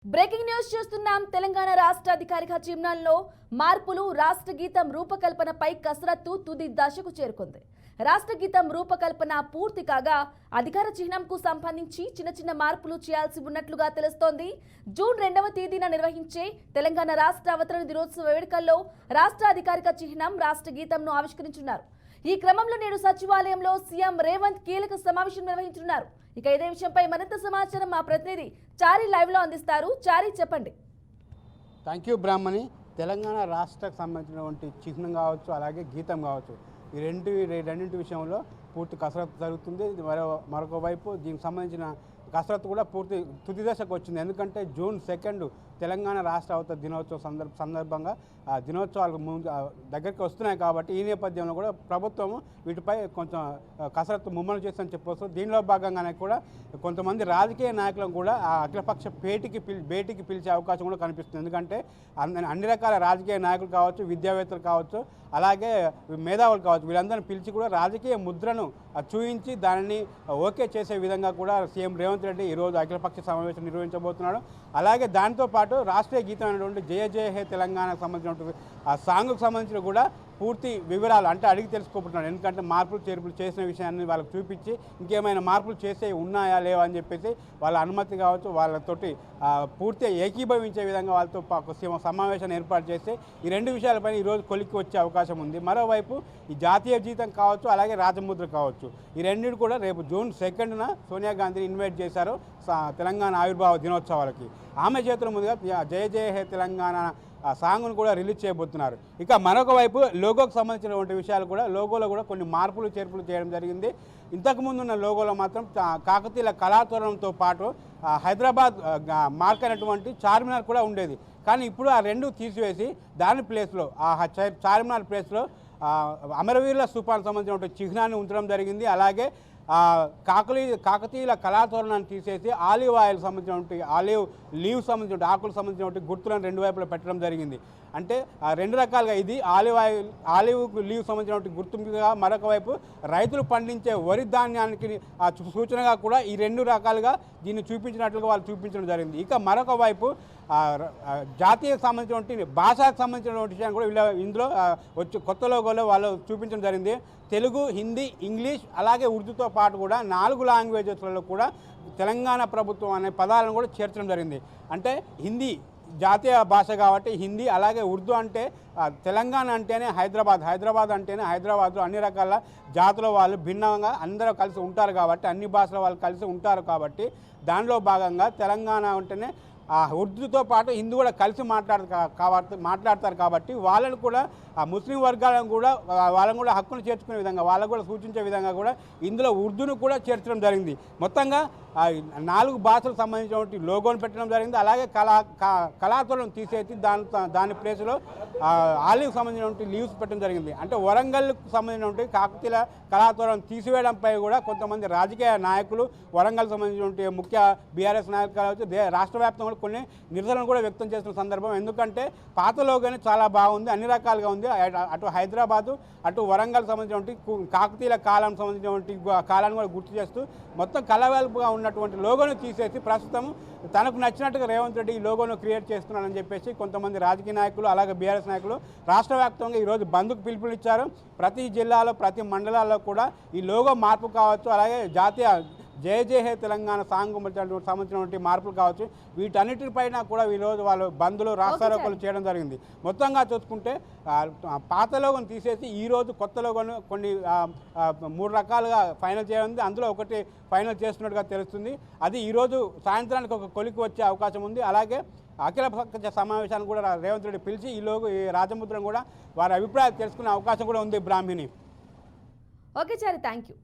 Breaking news చూస్తున్నాం. తెలంగాణ రాష్ట్ర అధికారిక చిహ్నాల్లో మార్పులు. రాష్ట్ర గీతం రూపకల్పనపై కసరత్తు తుది దశకు చేరుకుంది. రాష్ట్ర గీతం రూపకల్పన పూర్తి కాగా అధికార చిహ్నంకు సంబంధించి చిన్న మార్పులు చేయాల్సి ఉన్నట్లుగా తెలుస్తోంది. జూన్ 2వ తేదీన నిర్వహించే తెలంగాణ రాష్ట్ర అవతరణ దినోత్సవ వేడుకల్లో రాష్ట్ర అధికారిక చిహ్నం రాష్ట్ర గీతంను ఆవిష్కరించున్నారు. ఈ క్రమంలో నేడు సచివాలయంలో సీఎం రేవంత్ కీలక సమావేశం నిర్వహించనున్నారు. ఇక ఇదే విషయంపై మరింత సమాచారం మా ప్రతినిధి చారి లైవ్ లో అందిస్తారు. చారి, చెప్పండి. థ్యాంక్ యూ బ్రాహ్మణి. తెలంగాణ రాష్ట్రకు సంబంధించినటువంటి చిహ్నం కావచ్చు, అలాగే గీతం కావచ్చు, ఈ రెండింటి విషయంలో పూర్తి కసరత్తు జరుగుతుంది. మరొక వైపు దీనికి సంబంధించిన కసరత్తు కూడా పూర్తి తుది దశకు వచ్చింది. ఎందుకంటే జూన్ 2 తెలంగాణ రాష్ట్ర అవతరణ దినోత్సవం సందర్భంగా దినోత్సవాలు దగ్గరికి వస్తున్నాయి. కాబట్టి ఈ నేపథ్యంలో కూడా ప్రభుత్వం వీటిపై కొంచెం కసరత్తు ముమ్మలు చేస్తుందని చెప్పవచ్చు. దీనిలో భాగంగానే కూడా కొంతమంది రాజకీయ నాయకులను కూడా ఆ అఖిలపక్ష భేటీకి పిలిచే అవకాశం కూడా కనిపిస్తుంది. ఎందుకంటే అన్ని రకాల రాజకీయ నాయకులు కావచ్చు, విద్యావేత్తలు కావచ్చు, అలాగే మేధావులు కావచ్చు, వీళ్ళందరినీ పిలిచి కూడా రాజకీయ ముద్రను చూయించి దానిని ఓకే చేసే విధంగా కూడా సీఎం రేవంత్ రెడ్డి ఈరోజు అఖిలపక్ష సమావేశం నిర్వహించబోతున్నాడు. అలాగే దాంతోపాటు రాష్ట్రీయ గీతం అయినటువంటి జయ జయ హే తెలంగాణకు సంబంధించినటువంటి ఆ సాంగ్కు సంబంధించిన కూడా పూర్తి వివరాలు అంటే అడిగి తెలుసుకోబోతున్నాడు. ఎందుకంటే మార్పులు చేర్పులు చేసిన విషయాన్ని వాళ్ళకి చూపించి ఇంకేమైనా మార్పులు చేసే ఉన్నాయా లేవా అని చెప్పేసి వాళ్ళ అనుమతి కావచ్చు, వాళ్ళతోటి పూర్తిగా ఏకీభవించే విధంగా వాళ్ళతో సమావేశాన్ని ఏర్పాటు చేస్తే ఈ రెండు విషయాలపైన ఈరోజు కొలిక్కి వచ్చే అవకాశం ఉంది. మరోవైపు ఈ జాతీయ గీతం కావచ్చు, అలాగే రాజముద్ర కావచ్చు, ఈ రెండింటి కూడా రేపు జూన్ 2న సోనియా గాంధీని ఇన్వైట్ చేశారు తెలంగాణ ఆవిర్భావ దినోత్సవాలకి. ఆమె చేతుల ముందుగా జయ జయ హే తెలంగాణ ఆ సాంగ్ను కూడా రిలీజ్ చేయబోతున్నారు. ఇక మరొక వైపు లోగోకు సంబంధించినటువంటి విషయాలు కూడా లోగోలో కూడా కొన్ని మార్పులు చేర్పులు చేయడం జరిగింది. ఇంతకుముందు ఉన్న లోగోలో మాత్రం కాకతీయుల కళాతోరణంతో పాటు హైదరాబాద్ మార్క్ అయినటువంటి చార్మినార్ కూడా ఉండేది. కానీ ఇప్పుడు ఆ రెండు తీసివేసి దాని ప్లేస్లో చార్మినార్ ప్లేస్లో అమరవీరుల స్థూపానికి సంబంధించినటువంటి చిహ్నాన్ని ఉంచడం జరిగింది. అలాగే కాకతీయుల కళాతోరణాన్ని తీసేసి ఆలివ్ ఆయిల్ సంబంధించినటువంటి ఆలివ్ లీవ్ సంబంధించిన ఆకులకు సంబంధించినటువంటి గుర్తులను రెండు వైపులా పెట్టడం జరిగింది. అంటే రెండు రకాలుగా ఇది ఆలివ్ లీవ్ సంబంధించినటువంటి గుర్తుగా, మరొక వైపు రైతులు పండించే వరి ధాన్యానికి సూచనగా కూడా ఈ రెండు రకాలుగా దీన్ని చూపించినట్లుగా వాళ్ళు చూపించడం జరిగింది. ఇక మరొక వైపు జాతీయకు సంబంధించినటువంటి భాషకు సంబంధించినటువంటి విషయాన్ని కూడా ఇందులో వచ్చి కొత్త లోగోలో వాళ్ళు చూపించడం జరిగింది. తెలుగు, హిందీ, ఇంగ్లీష్ అలాగే ఉర్దూతో పాటు కూడా 4 లాంగ్వేజెస్లలో కూడా తెలంగాణ ప్రభుత్వం అనే పదాలను కూడా చేర్చడం జరిగింది. అంటే హిందీ జాతీయ భాష కాబట్టి హిందీ, అలాగే ఉర్దూ అంటే తెలంగాణ అంటేనే హైదరాబాద్ అంటేనే హైదరాబాద్లో అన్ని రకాల జాతుల వాళ్ళు భిన్నంగా అందరూ కలిసి ఉంటారు కాబట్టి, అన్ని భాషల వాళ్ళు కలిసి ఉంటారు కాబట్టి దానిలో భాగంగా తెలంగాణ అంటేనే ఉర్దూతో పాటు హిందీ కూడా కలిసి మాట్లాడతారు కాబట్టి వాళ్ళని కూడా ముస్లిం వర్గాలను కూడా వాళ్ళని కూడా హక్కును చేర్చుకునే విధంగా, వాళ్ళకు కూడా సూచించే విధంగా కూడా ఇందులో ఉర్దూను కూడా చేర్చడం జరిగింది. మొత్తంగా 4 భాషలకు సంబంధించినటువంటి లోగోను పెట్టడం జరిగింది. అలాగే కళాతోరణం తీసేసి దాని ప్లేస్లో ఆలివ్ సంబంధించినటువంటి లీవ్స్ పెట్టడం జరిగింది. అంటే వరంగల్కు సంబంధించినటువంటి కాకతీయుల కళాతోరణం తీసివేయడంపై కూడా కొంతమంది రాజకీయ నాయకులు, వరంగల్ సంబంధించినటువంటి ముఖ్య బీఆర్ఎస్ నాయకులు కావచ్చు, రాష్ట్ర వ్యాప్తంగా కొన్ని నిరసనలు కూడా వ్యక్తం చేస్తున్న సందర్భం. ఎందుకంటే పాత లోగోనే చాలా బాగుంది, అన్ని రకాలుగా ఉంది. అటు హైదరాబాదు, అటు వరంగల్ సంబంధించినటువంటి కాకతీయుల కాలం సంబంధించినటువంటి కాలాన్ని కూడా గుర్తు చేస్తూ మొత్తం కలవెలుపుగా ఉన్నటువంటి లోగోను తీసేసి ప్రస్తుతం తనకు నచ్చినట్టుగా రేవంత్ రెడ్డి ఈ లోగోను క్రియేట్ చేస్తున్నాడని చెప్పేసి కొంతమంది రాజకీయ నాయకులు, అలాగే బీఆర్ఎస్ నాయకులు రాష్ట్ర వ్యాప్తంగా ఈరోజు బంద్కు పిలుపునిచ్చారు. ప్రతి జిల్లాలో, ప్రతి మండలాల్లో కూడా ఈ లోగో మార్పు కావచ్చు, అలాగే జాతీయ జయ జయ హే తెలంగాణ సాంగ్ సంబంధించినటువంటి మార్పులు కావచ్చు, వీటన్నిటిపైన కూడా ఈరోజు వాళ్ళు బంద్లు, రాస్తారోకోలు చేయడం జరిగింది. మొత్తంగా చూసుకుంటే పాత లోగోను తీసేసి ఈరోజు కొత్త లోగోను కొన్ని 3 రకాలుగా ఫైనల్ చేయడం, అందులో ఒకటి ఫైనల్ చేస్తున్నట్టుగా తెలుస్తుంది. అది ఈరోజు సాయంత్రానికి ఒక కొలికి వచ్చే అవకాశం ఉంది. అలాగే అఖిలపక్ష సమావేశాన్ని కూడా రేవంత్ రెడ్డి పిలిచి ఈ రాజముద్రను కూడా వారి అభిప్రాయాలు తెలుసుకునే అవకాశం కూడా ఉంది. Brahmani. Okay Chari, thank you.